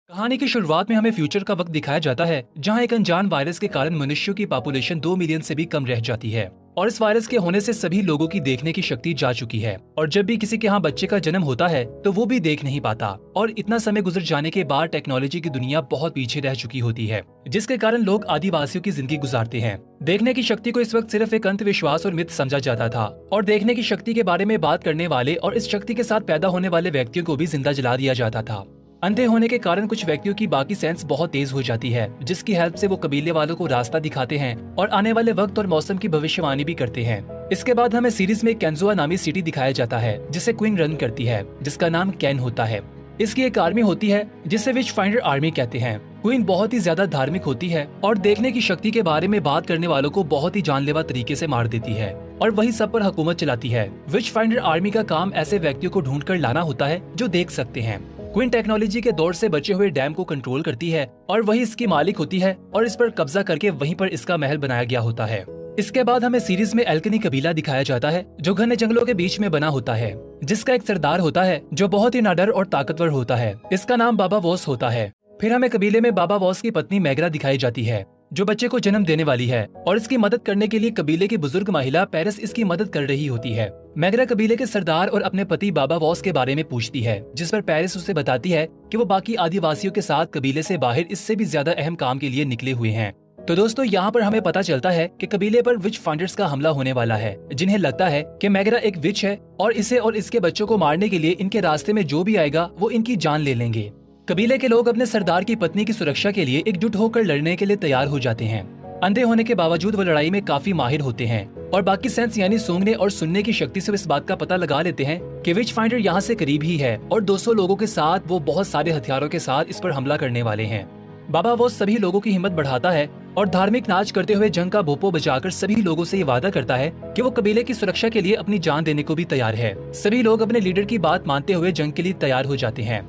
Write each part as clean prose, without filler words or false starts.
कहानी की शुरुआत में हमें फ्यूचर का वक्त दिखाया जाता है जहां एक अनजान वायरस के कारण मनुष्यों की पॉपुलेशन 2 मिलियन से भी कम रह जाती है और इस वायरस के होने से सभी लोगों की देखने की शक्ति जा चुकी है और जब भी किसी के यहाँ बच्चे का जन्म होता है तो वो भी देख नहीं पाता और इतना समय गुजर जाने के बाद टेक्नोलॉजी की दुनिया बहुत पीछे रह चुकी होती है जिसके कारण लोग आदिवासियों की जिंदगी गुजारते हैं। देखने की शक्ति को इस वक्त सिर्फ एक अंधविश्वास और मिथ समझा जाता था और देखने की शक्ति के बारे में बात करने वाले और इस शक्ति के साथ पैदा होने वाले व्यक्तियों को भी जिंदा जला दिया जाता था। अंधे होने के कारण कुछ व्यक्तियों की बाकी सेंस बहुत तेज हो जाती है जिसकी हेल्प से वो कबीले वालों को रास्ता दिखाते हैं और आने वाले वक्त और मौसम की भविष्यवाणी भी करते हैं। इसके बाद हमें सीरीज में केंजुआ नामी सिटी दिखाया जाता है जिसे क्वीन रन करती है जिसका नाम कैन होता है। इसकी एक आर्मी होती है जिसे विच फाइंडर आर्मी कहते हैं। क्वीन बहुत ही ज्यादा धार्मिक होती है और देखने की शक्ति के बारे में बात करने वालों को बहुत ही जानलेवा तरीके से मार देती है और वही सब पर हुकूमत चलाती है। विच फाइंडर आर्मी का काम ऐसे व्यक्तियों को ढूंढ कर लाना होता है जो देख सकते हैं। क्वीन टेक्नोलॉजी के दौर से बचे हुए डैम को कंट्रोल करती है और वही इसकी मालिक होती है और इस पर कब्जा करके वहीं पर इसका महल बनाया गया होता है। इसके बाद हमें सीरीज में एल्कनी कबीला दिखाया जाता है जो घने जंगलों के बीच में बना होता है जिसका एक सरदार होता है जो बहुत ही नाडर और ताकतवर होता है। इसका नाम बाबा वॉस होता है। फिर हमें कबीले में बाबा वॉस की पत्नी मैगरा दिखाई जाती है जो बच्चे को जन्म देने वाली है और इसकी मदद करने के लिए कबीले की बुजुर्ग महिला पेरिस इसकी मदद कर रही होती है। मैगरा कबीले के सरदार और अपने पति बाबा वॉस के बारे में पूछती है जिस पर पेरिस उसे बताती है कि वो बाकी आदिवासियों के साथ कबीले से बाहर इससे भी ज्यादा अहम काम के लिए निकले हुए हैं। तो दोस्तों यहाँ पर हमें पता चलता है कि कबीले पर विच फाइंडर्स का हमला होने वाला है जिन्हें लगता है कि मैगरा एक विच है और इसे और इसके बच्चों को मारने के लिए इनके रास्ते में जो भी आएगा वो इनकी जान ले लेंगे। कबीले के लोग अपने सरदार की पत्नी की सुरक्षा के लिए एकजुट होकर लड़ने के लिए तैयार हो जाते हैं। अंधे होने के बावजूद वो लड़ाई में काफी माहिर होते हैं और बाकी सेंस यानी सूंघने और सुनने की शक्ति से इस बात का पता लगा लेते हैं कि विच फाइंडर यहाँ से करीब ही है और 200 लोगों के साथ वो बहुत सारे हथियारों के साथ इस पर हमला करने वाले हैं। बाबा वो सभी लोगों की हिम्मत बढ़ाता है और धार्मिक नाच करते हुए जंग का भोपो बजाकर सभी लोगों से ये वादा करता है कि वो कबीले की सुरक्षा के लिए अपनी जान देने को भी तैयार है। सभी लोग अपने लीडर की बात मानते हुए जंग के लिए तैयार हो जाते हैं।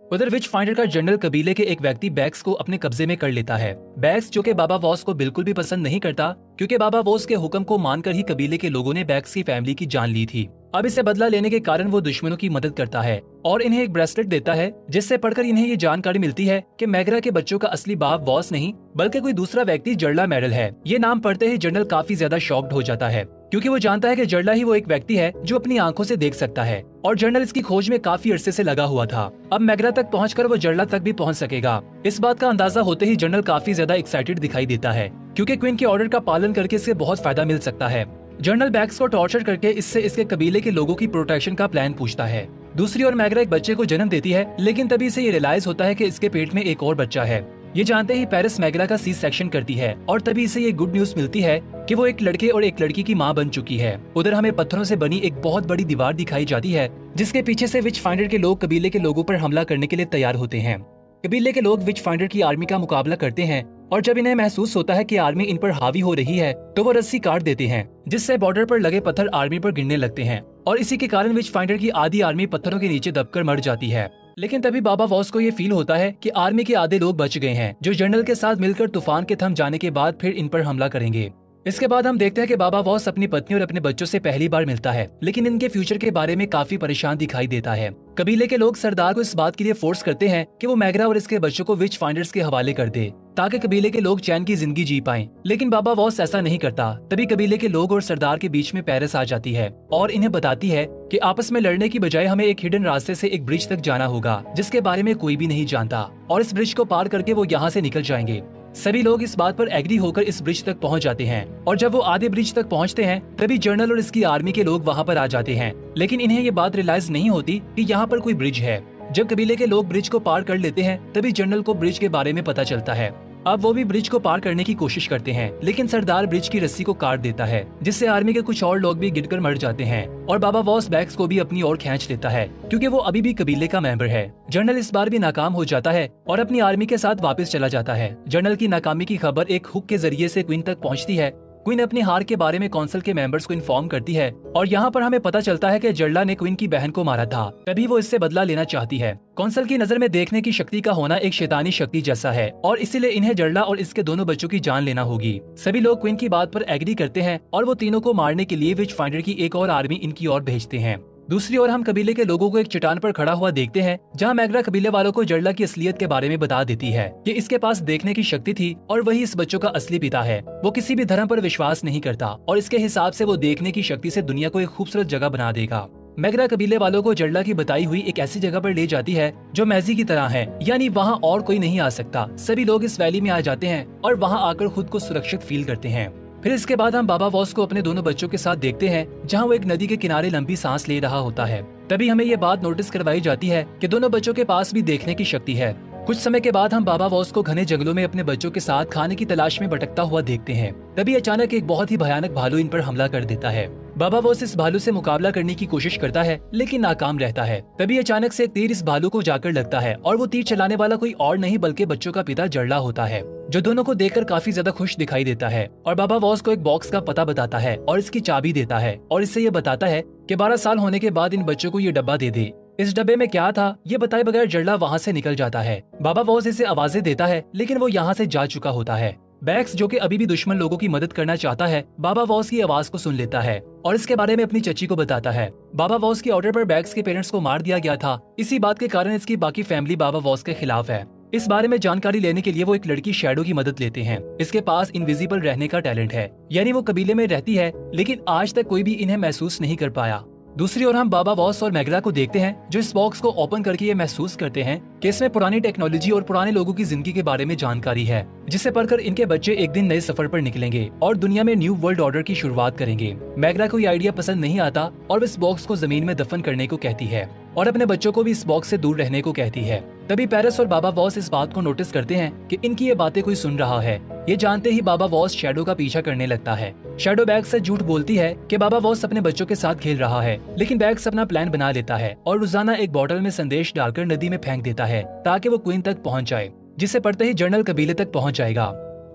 उधर विच फाइंडर का जनरल कबीले के एक व्यक्ति बैक्स को अपने कब्जे में कर लेता है। बैक्स जो कि बाबा वॉस को बिल्कुल भी पसंद नहीं करता क्योंकि बाबा वॉस के हुक्म को मानकर ही कबीले के लोगों ने बैक्स की फैमिली की जान ली थी। अब इसे बदला लेने के कारण वो दुश्मनों की मदद करता है और इन्हें एक ब्रेसलेट देता है जिससे पढ़कर इन्हें ये जानकारी मिलती है कि मैगरा के बच्चों का असली बाप वॉस नहीं बल्कि कोई दूसरा व्यक्ति जर्ला मेडल है। ये नाम पढ़ते ही जनरल काफी ज्यादा शॉक्ड हो जाता है क्योंकि वो जानता है कि जर्ला ही वो एक व्यक्ति है जो अपनी आंखों से देख सकता है और जनरल इसकी खोज में काफी अरसे से लगा हुआ था। अब मैगरा तक पहुंचकर वो जर्ला तक भी पहुंच सकेगा। इस बात का अंदाजा होते ही जनरल काफी ज्यादा एक्साइटेड दिखाई देता है क्योंकि क्वीन के ऑर्डर का पालन करके इससे बहुत फायदा मिल सकता है। जनरल बैक्स को टॉर्चर करके इससे इसके कबीले के लोगों की प्रोटेक्शन का प्लान पूछता है। दूसरी ओर मैगरा एक बच्चे को जन्म देती है लेकिन तभी इसे ये रियलाइज होता है कि इसके पेट में एक और बच्चा है। ये जानते ही पेरिस मैगरा का सी सेक्शन करती है और तभी इसे ये गुड न्यूज मिलती है कि वो एक लड़के और एक लड़की की माँ बन चुकी है। उधर हमें पत्थरों से बनी एक बहुत बड़ी दीवार दिखाई जाती है जिसके पीछे से विच फाइंडर के लोग कबीले के लोगों पर हमला करने के लिए तैयार होते हैं। कबीले के लोग विच फाइंडर की आर्मी का मुकाबला करते हैं और जब इन्हें महसूस होता है कि आर्मी इन पर हावी हो रही है तो वो रस्सी काट देते हैं जिससे बॉर्डर पर लगे पत्थर आर्मी पर गिरने लगते हैं और इसी के कारण विच फाइंडर की आधी आर्मी पत्थरों के नीचे दबकर मर जाती है। लेकिन तभी बाबा वॉस को ये फील होता है कि आर्मी के आधे लोग बच गए हैं जो जनरल के साथ मिलकर तूफान के थम जाने के बाद फिर इन पर हमला करेंगे। इसके बाद हम देखते हैं कि बाबा वॉस अपनी पत्नी और अपने बच्चों से पहली बार मिलता है लेकिन इनके फ्यूचर के बारे में काफी परेशान दिखाई देता है। कबीले के लोग सरदार को इस बात के लिए फोर्स करते हैं कि वो मैगरा और इसके बच्चों को विच फाइंडर्स के हवाले कर दे ताकि कबीले के लोग चैन की जिंदगी जी पाएं। लेकिन बाबा वॉस ऐसा नहीं करता। तभी कबीले के लोग और सरदार के बीच में पेरिस आ जाती है और इन्हें बताती है कि आपस में लड़ने की बजाय हमें एक हिडन रास्ते से एक ब्रिज तक जाना होगा जिसके बारे में कोई भी नहीं जानता और इस ब्रिज को पार करके वो यहाँ से निकल जाएंगे। सभी लोग इस बात पर एग्री होकर इस ब्रिज तक पहुंच जाते हैं और जब वो आधे ब्रिज तक पहुंचते हैं तभी जनरल और इसकी आर्मी के लोग वहां पर आ जाते हैं लेकिन इन्हें ये बात रियलाइज नहीं होती कि यहाँ पर कोई ब्रिज है। जब कबीले के लोग ब्रिज को पार कर लेते हैं तभी जनरल को ब्रिज के बारे में पता चलता है। अब वो भी ब्रिज को पार करने की कोशिश करते हैं लेकिन सरदार ब्रिज की रस्सी को काट देता है जिससे आर्मी के कुछ और लोग भी गिरकर मर जाते हैं और बाबा वॉस बैक्स को भी अपनी ओर खींच लेता है क्योंकि वो अभी भी कबीले का मेंबर है। जनरल इस बार भी नाकाम हो जाता है और अपनी आर्मी के साथ वापस चला जाता है। जनरल की नाकामी की खबर एक हुक के जरिए से क्वीन तक पहुंचती है। क्वीन अपनी हार के बारे में काउंसिल के मेंबर्स को इन्फॉर्म करती है और यहाँ पर हमें पता चलता है कि जर्ला ने क्वीन की बहन को मारा था, तभी वो इससे बदला लेना चाहती है। काउंसिल की नजर में देखने की शक्ति का होना एक शैतानी शक्ति जैसा है और इसीलिए इन्हें जर्ला और इसके दोनों बच्चों की जान लेना होगी। सभी लोग क्वीन की बात पर एग्री करते हैं और वो तीनों को मारने के लिए विच फाइंडर की एक और आर्मी इनकी ओर भेजते हैं। दूसरी ओर हम कबीले के लोगों को एक चट्टान पर खड़ा हुआ देखते हैं, जहां मैग्रा कबीले वालों को जर्ला की असलियत के बारे में बता देती है कि इसके पास देखने की शक्ति थी और वही इस बच्चों का असली पिता है। वो किसी भी धर्म पर विश्वास नहीं करता और इसके हिसाब से वो देखने की शक्ति से दुनिया को एक खूबसूरत जगह बना देगा। मैग्रा कबीले वालों को जर्ला की बताई हुई एक ऐसी जगह पर ले जाती है जो मैजी की तरह है, यानी वहाँ और कोई नहीं आ सकता। सभी लोग इस वैली में आ जाते हैं और वहाँ आकर खुद को सुरक्षित फील करते हैं। फिर इसके बाद हम बाबा वॉस को अपने दोनों बच्चों के साथ देखते हैं, जहाँ वो एक नदी के किनारे लंबी सांस ले रहा होता है। तभी हमें ये बात नोटिस करवाई जाती है कि दोनों बच्चों के पास भी देखने की शक्ति है। कुछ समय के बाद हम बाबा वॉस को घने जंगलों में अपने बच्चों के साथ खाने की तलाश में भटकता हुआ देखते हैं। तभी अचानक एक बहुत ही भयानक भालू इन पर हमला कर देता है। बाबा वॉस इस भालू से मुकाबला करने की कोशिश करता है लेकिन नाकाम रहता है। तभी अचानक से एक तीर इस भालू को जाकर लगता है और वो तीर चलाने वाला कोई और नहीं बल्कि बच्चों का पिता जर्ला होता है, जो दोनों को देखकर काफी ज्यादा खुश दिखाई देता है और बाबा वॉस को एक बॉक्स का पता बताता है और इसकी चाबी देता है और इससे ये बताता है कि 12 साल होने के बाद इन बच्चों को ये डब्बा दे दे। इस डब्बे में क्या था ये बताए बगैर जर्ला वहाँ से निकल जाता है। बाबा वॉस इसे आवाजें देता है लेकिन वो यहाँ से जा चुका होता है। बैक्स, जो कि अभी भी दुश्मन लोगों की मदद करना चाहता है, बाबा वॉस की आवाज को सुन लेता है और इसके बारे में अपनी चची को बताता है। बाबा वॉस की ऑर्डर पर बैक्स के पेरेंट्स को मार दिया गया था। इसी बात के कारण इसकी बाकी फैमिली बाबा वॉस के खिलाफ है। इस बारे में जानकारी लेने के लिए वो एक लड़की शैडो की मदद लेते हैं। इसके पास इनविजिबल रहने का टैलेंट है, यानी वो कबीले में रहती है लेकिन आज तक कोई भी इन्हें महसूस नहीं कर पाया। दूसरी ओर हम बाबा वॉस और मैग्रा को देखते हैं, जो इस बॉक्स को ओपन करके ये महसूस करते हैं कि इसमें पुरानी टेक्नोलॉजी और पुराने लोगों की जिंदगी के बारे में जानकारी है, जिसे पढ़कर इनके बच्चे एक दिन नए सफर पर निकलेंगे और दुनिया में न्यू वर्ल्ड ऑर्डर की शुरुआत करेंगे। मैग्रा को ये आइडिया पसंद नहीं आता और इस बॉक्स को जमीन में दफन करने को कहती है और अपने बच्चों को भी इस बॉक्स से दूर रहने को कहती है। तभी पेरिस और बाबा वॉस इस बात को नोटिस करते हैं कि इनकी ये बातें कोई सुन रहा है। ये जानते ही बाबा वॉस शैडो का पीछा करने लगता है। शैडो बैग्स से झूठ बोलती है कि बाबा वॉस अपने बच्चों के साथ खेल रहा है, लेकिन बैग्स अपना प्लान बना लेता है और रोजाना एक बॉटल में संदेश डालकर नदी में फेंक देता है ताकि वो क्वीन तक पहुंच जाए, जिसे पढ़ते ही जर्नल कबीले तक पहुंच जाएगा।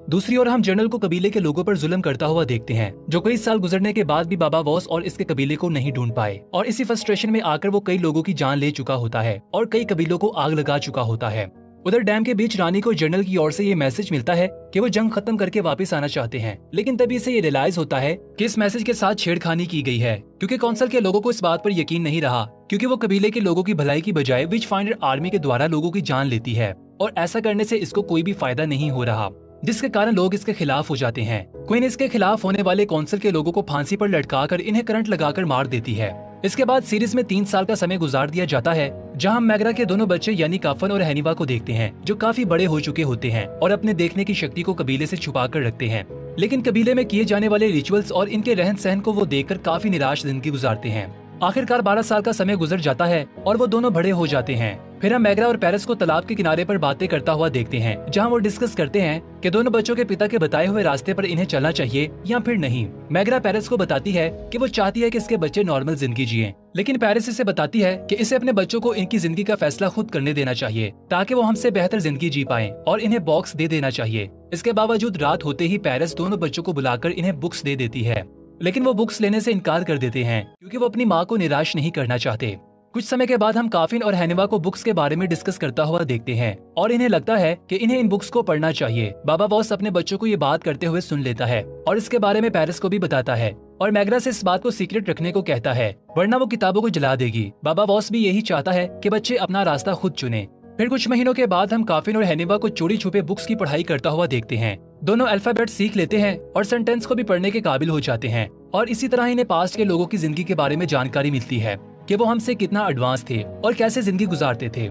दूसरी ओर हम जर्नल को कबीले के लोगों पर जुल्म करता हुआ देखते हैं, जो कई साल गुजरने के बाद भी बाबा वॉस और इसके कबीले को नहीं ढूंढ पाए और इसी फ्रस्ट्रेशन में आकर वो कई लोगों की जान ले चुका होता है और कई कबीलों को आग लगा चुका होता है। उधर डैम के बीच रानी को जर्नल की ओर से ये मैसेज मिलता है कि वो जंग खत्म करके वापस आना चाहते हैं, लेकिन तभी इसे ये रियलाइज होता है कि इस मैसेज के साथ छेड़खानी की गई है, क्योंकि काउंसिल के लोगों को इस बात पर यकीन नहीं रहा, क्योंकि वो कबीले के लोगों की भलाई की बजाय विच फाइंडर आर्मी के द्वारा लोगों की जान लेती है और ऐसा करने से इसको कोई भी फायदा नहीं हो रहा, जिसके कारण लोग इसके खिलाफ हो जाते हैं। क्वीन इसके खिलाफ होने वाले काउंसिल के लोगों को फांसी पर लटकाकर इन्हें करंट लगाकर मार देती है। इसके बाद सीरीज में 3 साल का समय गुजार दिया जाता है, जहां हम मैग्रा के दोनों बच्चे यानी काफन और हैनिवा को देखते हैं, जो काफी बड़े हो चुके होते हैं और अपने देखने की शक्ति को कबीले से छुपा कर रखते हैं। लेकिन कबीले में किए जाने वाले रिचुअल्स और इनके रहन सहन को वो देखकर काफी निराश जिंदगी गुजारते हैं। आखिरकार 12 साल का समय गुजर जाता है और वो दोनों बड़े हो जाते हैं। फिर हम मैग्रा और पेरिस को तालाब के किनारे पर बातें करता हुआ देखते हैं, जहां वो डिस्कस करते हैं कि दोनों बच्चों के पिता के बताए हुए रास्ते पर इन्हें चलना चाहिए या फिर नहीं। मैग्रा पेरिस को बताती है कि वो चाहती है कि इसके बच्चे नॉर्मल जिंदगी जिएं, लेकिन पेरिस इसे बताती है कि इसे अपने बच्चों को इनकी जिंदगी का फैसला खुद करने देना चाहिए, ताकि वो हमसे बेहतर जिंदगी जी पाएं और इन्हें बॉक्स दे देना चाहिए। इसके बावजूद रात होते ही पेरिस दोनों बच्चों को बुलाकर इन्हें बुक्स दे देती है, लेकिन वो बुक्स लेने से इनकार कर देते हैं क्योंकि वो अपनी माँ को निराश नहीं करना चाहते। कुछ समय के बाद हम काफिन और हैनिवा को बुक्स के बारे में डिस्कस करता हुआ देखते हैं और इन्हें लगता है कि इन्हें इन बुक्स को पढ़ना चाहिए। बाबा वॉस अपने बच्चों को ये बात करते हुए सुन लेता है और इसके बारे में पेरिस को भी बताता है और मैग्रा से इस बात को सीक्रेट रखने को कहता है, वरना वो किताबों को जला देगी। बाबा वॉस भी यही चाहता है कि बच्चे अपना रास्ता खुद चुने। फिर कुछ महीनों के बाद हम काफिन और हैनिवा को चोरी छुपे बुक्स की पढ़ाई करता हुआ देखते हैं। दोनों अल्फाबेट सीख लेते हैं और सेंटेंस को भी पढ़ने के काबिल हो जाते हैं और इसी तरह इन्हें पास्ट के लोगों की जिंदगी के बारे में जानकारी मिलती है कि वो हमसे कितना एडवांस थे और कैसे जिंदगी गुजारते थे।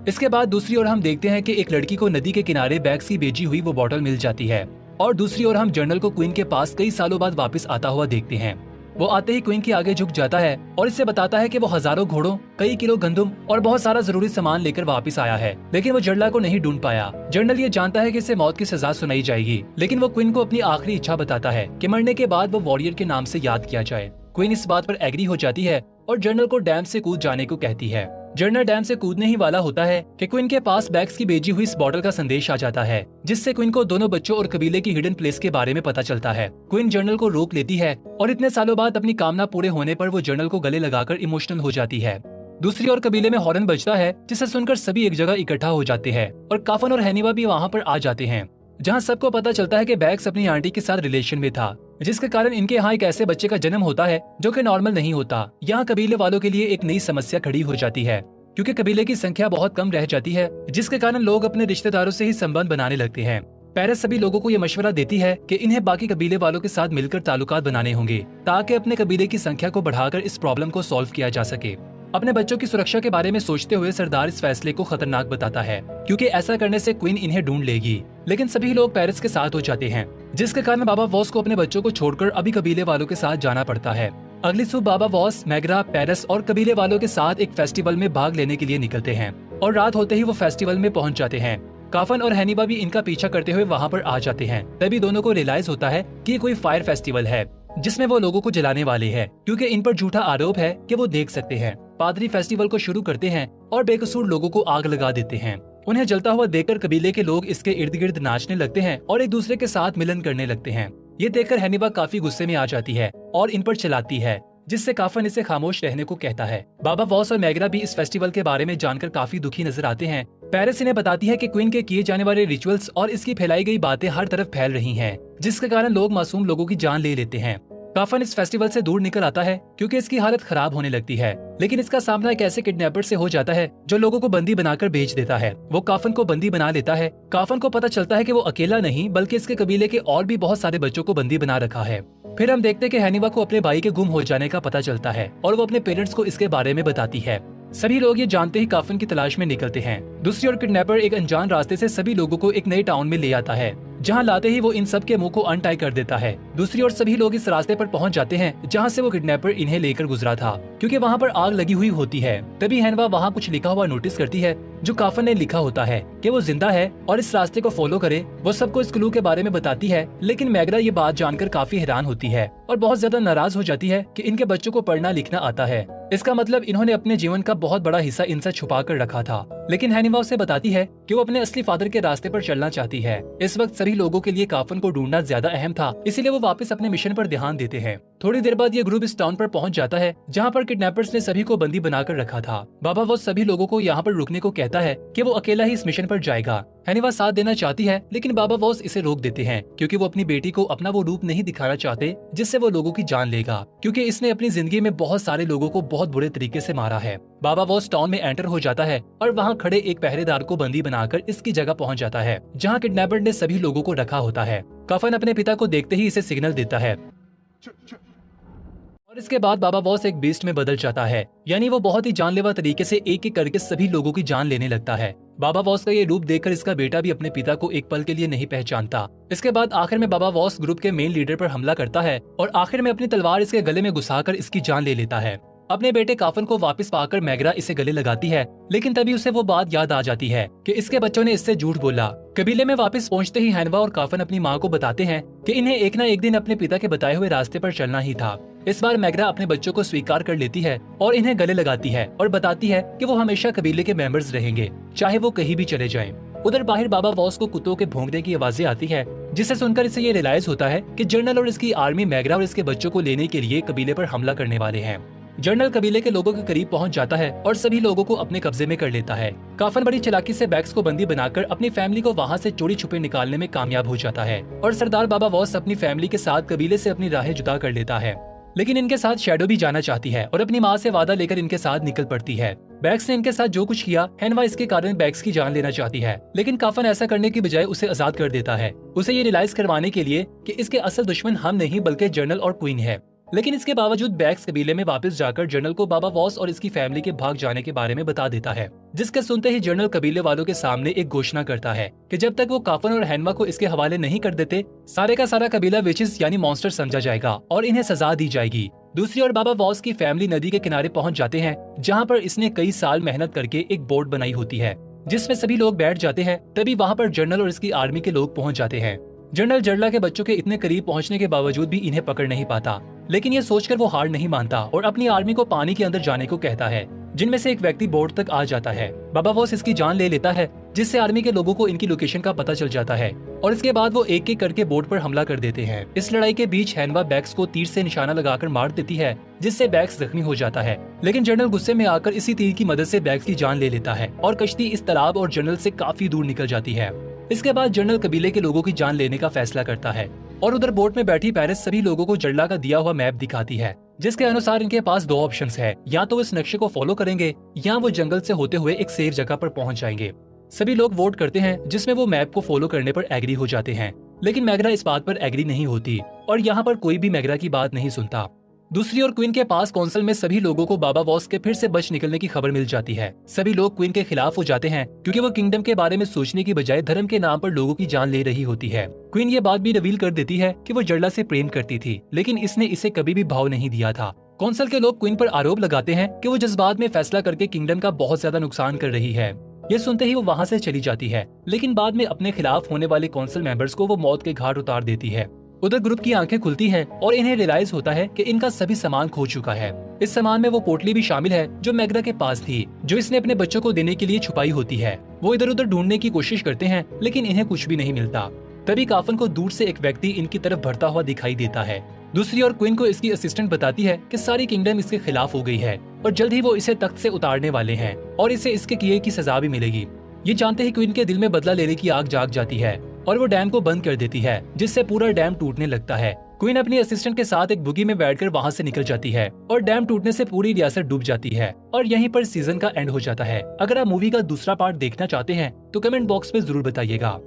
इसके बाद दूसरी ओर हम देखते हैं कि एक लड़की को नदी के किनारे बैग्स की बेची हुई वो बॉटल मिल जाती है और दूसरी ओर हम जर्नल को क्वीन के पास कई सालों बाद वापस आता हुआ देखते हैं। वो आते ही क्वीन के आगे झुक जाता है और इससे बताता है कि वो हजारों घोड़ों, कई किलो गंदम और बहुत सारा जरूरी सामान लेकर वापस आया है, लेकिन वो जर्ला को नहीं ढूंढ पाया। जर्नल ये जानता है कि इसे मौत की सजा सुनाई जाएगी, लेकिन वो क्वीन को अपनी आखिरी इच्छा बताता है कि मरने के बाद वो वॉरियर के नाम से याद किया जाए। क्वीन इस बात पर एग्री हो जाती है और जर्नल को डैम से कूद जाने को कहती है। जनरल डैम से कूदने ही वाला होता है कि क्वीन के पास बैग्स की भेजी हुई इस बॉटल का संदेश आ जाता है, जिससे क्वीन को दोनों बच्चों और कबीले की हिडन प्लेस के बारे में पता चलता है। क्वीन जनरल को रोक लेती है और इतने सालों बाद अपनी कामना पूरे होने पर वो जनरल को गले लगाकर इमोशनल हो जाती है। दूसरी ओर कबीले में हॉर्न बजता है, जिसे सुनकर सभी एक जगह इकट्ठा हो जाते हैं और काफन और हैनिवा भी वहाँ पर आ जाते हैं, जहाँ सबको पता चलता है कि बैग्स अपनी आंटी के साथ रिलेशन में था, जिसके कारण इनके यहाँ एक ऐसे बच्चे का जन्म होता है जो कि नॉर्मल नहीं होता। यहाँ कबीले वालों के लिए एक नई समस्या खड़ी हो जाती है, क्योंकि कबीले की संख्या बहुत कम रह जाती है, जिसके कारण लोग अपने रिश्तेदारों से ही संबंध बनाने लगते हैं। पेरिस सभी लोगों को ये मशवरा देती है कि इन्हें बाकी कबीले वालों के साथ मिलकर ताल्लुकात बनाने होंगे, ताकि अपने कबीले की संख्या को बढ़ाकर इस प्रॉब्लम को सॉल्व किया जा सके। अपने बच्चों की सुरक्षा के बारे में सोचते हुए सरदार इस फैसले को खतरनाक बताता है, क्योंकि ऐसा करने से क्वीन इन्हें ढूंढ लेगी। लेकिन सभी लोग पेरिस के साथ हो जाते हैं, जिसके कारण बाबा वॉस को अपने बच्चों को छोड़कर अभी कबीले वालों के साथ जाना पड़ता है। अगली सुबह बाबा वॉस, मैग्रा, पेरिस और कबीले वालों के साथ एक फेस्टिवल में भाग लेने के लिए निकलते हैं और रात होते ही वो फेस्टिवल में पहुंच जाते हैं। काफन और हैनिवा भी इनका पीछा करते हुए वहाँ पर आ जाते हैं। तभी दोनों को रियलाइज होता है कि ये कोई फायर फेस्टिवल है, जिसमें वो लोगों को जलाने वाले हैं, क्योंकि इन पर झूठा आरोप है कि वो देख सकते हैं। पादरी फेस्टिवल को शुरू करते हैं और बेकसूर लोगों को आग लगा देते हैं। उन्हें जलता हुआ देखकर कबीले के लोग इसके इर्द गिर्द नाचने लगते हैं और एक दूसरे के साथ मिलन करने लगते हैं। ये देखकर हैनिवा काफी गुस्से में आ जाती है और इन पर चिल्लाती है, जिससे काफन इसे खामोश रहने को कहता है। बाबा वॉस और मैग्रा भी इस फेस्टिवल के बारे में जानकर काफी दुखी नजर आते हैं। पेरिस इन्हें बताती है कि क्वीन के किए जाने वाले रिचुअल्स और इसकी फैलाई गई बातें हर तरफ फैल रही हैं, जिसके कारण लोग मासूम लोगों की जान ले लेते हैं। काफन इस फेस्टिवल से दूर निकल आता है, क्योंकि इसकी हालत खराब होने लगती है। लेकिन इसका सामना एक ऐसे किडनैपर से हो जाता है जो लोगों को बंदी बनाकर बेच देता है। वो काफन को बंदी बना लेता है। काफन को पता चलता है कि वो अकेला नहीं, बल्कि इसके कबीले के और भी बहुत सारे बच्चों को बंदी बना रखा है। फिर हम देखते हैं कि हैनिवा को अपने भाई के गुम हो जाने का पता चलता है और वो अपने पेरेंट्स को इसके बारे में बताती है। सभी लोग ये जानते ही काफन की तलाश में निकलते हैं। दूसरी ओर किडनैपर एक अनजान रास्ते से सभी लोगों को एक नए टाउन में ले आता है, जहां लाते ही वो इन सब के मुंह को अनटाई कर देता है। दूसरी ओर सभी लोग इस रास्ते पर पहुंच जाते हैं जहां से वो किडनैपर इन्हें लेकर गुजरा था, क्योंकि वहां पर आग लगी हुई होती है। तभी हैनिवा वहां कुछ लिखा हुआ नोटिस करती है, जो काफन ने लिखा होता है कि वो जिंदा है और इस रास्ते को फॉलो करे। वो सबको इस क्लू के बारे में बताती है, लेकिन मैग्रा ये बात जानकर काफी हैरान होती है और बहुत ज्यादा नाराज हो जाती है कि इनके बच्चों को पढ़ना लिखना आता है। इसका मतलब इन्होंने अपने जीवन का बहुत बड़ा हिस्सा इनसे छुपा कर रखा था। लेकिन हैनिवा उसे बताती है कि वो अपने असली फादर के रास्ते पर चलना चाहती है। इस वक्त सभी लोगों के लिए काफन को ढूंढना ज्यादा अहम था, इसीलिए वो वापस अपने मिशन पर ध्यान देते हैं। थोड़ी देर बाद ये ग्रुप इस टाउन पर पहुंच जाता है, जहां पर किडनैपर्स ने सभी को बंदी बनाकर रखा था। बाबा वो सभी लोगों को यहाँ पर रुकने को कहता है कि वो अकेला ही इस मिशन पर जाएगा। हैनिवा साथ देना चाहती है, लेकिन बाबा वॉस इसे रोक देते हैं, क्योंकि वो अपनी बेटी को अपना वो रूप नहीं दिखाना चाहते जिससे वो लोगों की जान लेगा, क्योंकि इसने अपनी जिंदगी में बहुत सारे लोगों को बहुत बुरे तरीके से मारा है। बाबा वॉस टाउन में एंटर हो जाता है और वहाँ खड़े एक पहरेदार को बंदी बनाकर इसकी जगह पहुँच जाता है, जहाँ किडनैपर ने सभी लोगों को रखा होता है। कफन अपने पिता को देखते ही इसे सिग्नल देता है और इसके बाद बाबा वॉस एक बीस्ट में बदल जाता है, यानी वो बहुत ही जानलेवा तरीके से एक एक करके सभी लोगों की जान लेने लगता है। बाबा वॉस का ये रूप देखकर इसका बेटा भी अपने पिता को एक पल के लिए नहीं पहचानता। इसके बाद आखिर में बाबा वॉस ग्रुप के मेन लीडर पर हमला करता है और आखिर में अपनी तलवार इसके गले में घुसाकर इसकी जान ले लेता है। अपने बेटे काफन को वापस पाकर मैग्रा इसे गले लगाती है, लेकिन तभी उसे वो बात याद आ जाती है कि इसके बच्चों ने इससे झूठ बोला। कबीले में वापस पहुंचते ही हैनिवा और काफन अपनी माँ को बताते हैं कि इन्हें एक न एक दिन अपने पिता के बताए हुए रास्ते पर चलना ही था। इस बार मैग्रा अपने बच्चों को स्वीकार कर लेती है और इन्हें गले लगाती है और बताती है कि वो हमेशा कबीले के मेंबर्स रहेंगे, चाहे वो कहीं भी चले जाएं। उधर बाहर बाबा वॉस को कुत्तों के भौंकने की आवाजें आती है, जिसे सुनकर इसे ये रियलाइज होता है कि जनरल और इसकी आर्मी मैग्रा और इसके बच्चों को लेने के लिए कबीले पर हमला करने वाले हैं। जनरल कबीले के लोगों के करीब पहुंच जाता है और सभी लोगों को अपने कब्जे में कर लेता है। काफन बड़ी चालाकी से बैग्स को बंदी बनाकर अपनी फैमिली को वहां से चोरी छुपे निकालने में कामयाब हो जाता है और सरदार बाबा वॉस अपनी फैमिली के साथ कबीले से अपनी राहें जुदा कर लेता है। लेकिन इनके साथ शैडो भी जाना चाहती है और अपनी माँ से वादा लेकर इनके साथ निकल पड़ती है। बैग्स ने इनके साथ जो कुछ किया, हैनिवा इसके कारण बैग्स की जान लेना चाहती है, लेकिन काफन ऐसा करने की बजाय उसे आजाद कर देता है, उसे ये रियलाइज करवाने के लिए कि इसके असल दुश्मन हम नहीं बल्कि जनरल और क्वीन है। लेकिन इसके बावजूद बैग्स कबीले में वापस जाकर जनरल को बाबा वॉस और इसकी फैमिली के भाग जाने के बारे में बता देता है, जिसके सुनते ही जनरल कबीले वालों के सामने एक घोषणा करता है कि जब तक वो काफन और हैनिवा को इसके हवाले नहीं कर देते, सारे का सारा कबीला विचेस यानी मॉन्स्टर समझा जाएगा और इन्हें सजा दी जाएगी। दूसरी ओर बाबा वॉस की फैमिली नदी के किनारे पहुंच जाते हैं, जहां पर इसने कई साल मेहनत करके एक बोट बनाई होती है, जिसमें सभी लोग बैठ जाते हैं। तभी वहां पर जनरल और इसकी आर्मी के लोग पहुंच जाते हैं। जनरल जर्ला के बच्चों के इतने करीब पहुंचने के बावजूद भी इन्हें पकड़ नहीं पाता, लेकिन ये सोचकर वो हार नहीं मानता और अपनी आर्मी को पानी के अंदर जाने को कहता है। जिनमें से एक व्यक्ति बोट तक आ जाता है। बाबा वॉस इसकी जान ले लेता है, जिससे आर्मी के लोगों को इनकी लोकेशन का पता चल जाता है और इसके बाद वो एक एक करके बोट पर हमला कर देते हैं। इस लड़ाई के बीच हैनवा बैक्स को तीर से निशाना लगाकर मार देती है, जिससे बैक्स जख्मी हो जाता है। लेकिन जनरल गुस्से में आकर इसी तीर की मदद से बैक्स की जान ले लेता है और कश्ती इस तालाब और जनरल से काफी दूर निकल जाती है। इसके बाद जनरल कबीले के लोगों की जान लेने का फैसला करता है और उधर बोट में बैठी पेरिस सभी लोगों को जर्ला का दिया हुआ मैप दिखाती है, जिसके अनुसार इनके पास दो ऑप्शंस है, या तो इस नक्शे को फॉलो करेंगे या वो जंगल से होते हुए एक सेफ जगह पर पहुंच जाएंगे। सभी लोग वोट करते हैं, जिसमें वो मैप को फॉलो करने पर एग्री हो जाते हैं, लेकिन मैगरा इस बात पर एग्री नहीं होती और यहाँ पर कोई भी मैगरा की बात नहीं सुनता। दूसरी ओर क्वीन के पास कौंसिल में सभी लोगों को बाबा वॉस के फिर से बच निकलने की खबर मिल जाती है। सभी लोग क्वीन के खिलाफ हो जाते हैं, क्योंकि वो किंगडम के बारे में सोचने की बजाय धर्म के नाम पर लोगों की जान ले रही होती है। क्वीन ये बात भी रिवील कर देती है कि वो जर्ला से प्रेम करती थी, लेकिन इसने इसे कभी भी भाव नहीं दिया था। कौंसिल के लोग क्वीन पर आरोप लगाते हैं कि वो जज्बात में फैसला करके किंगडम का बहुत ज्यादा नुकसान कर रही है। ये सुनते ही वो वहाँ से चली जाती है, लेकिन बाद में अपने खिलाफ होने वाले कौंसिल मेंबर्स को वो मौत के घाट उतार देती है। उधर ग्रुप की आंखें खुलती हैं और इन्हें रियलाइज होता है कि इनका सभी सामान खो चुका है। इस सामान में वो पोटली भी शामिल है जो मैगरा के पास थी, जो इसने अपने बच्चों को देने के लिए छुपाई होती है। वो इधर उधर ढूंढने की कोशिश करते हैं, लेकिन इन्हें कुछ भी नहीं मिलता। तभी काफन को दूर से एक व्यक्ति इनकी तरफ बढ़ता हुआ दिखाई देता है। दूसरी ओर क्वीन को इसकी असिस्टेंट बताती है कि सारी किंगडम इसके खिलाफ हो गई है और जल्द ही वो इसे तख्त से उतारने वाले हैं और इसे इसके किए की सजा भी मिलेगी। ये जानते ही क्वीन के दिल में बदला लेने की आग जाग जाती है और वो डैम को बंद कर देती है, जिससे पूरा डैम टूटने लगता है। क्वीन अपनी असिस्टेंट के साथ एक बुगी में बैठकर वहाँ से निकल जाती है और डैम टूटने से पूरी रियासत डूब जाती है और यहीं पर सीजन का एंड हो जाता है। अगर आप मूवी का दूसरा पार्ट देखना चाहते हैं तो कमेंट बॉक्स में जरूर बताइएगा।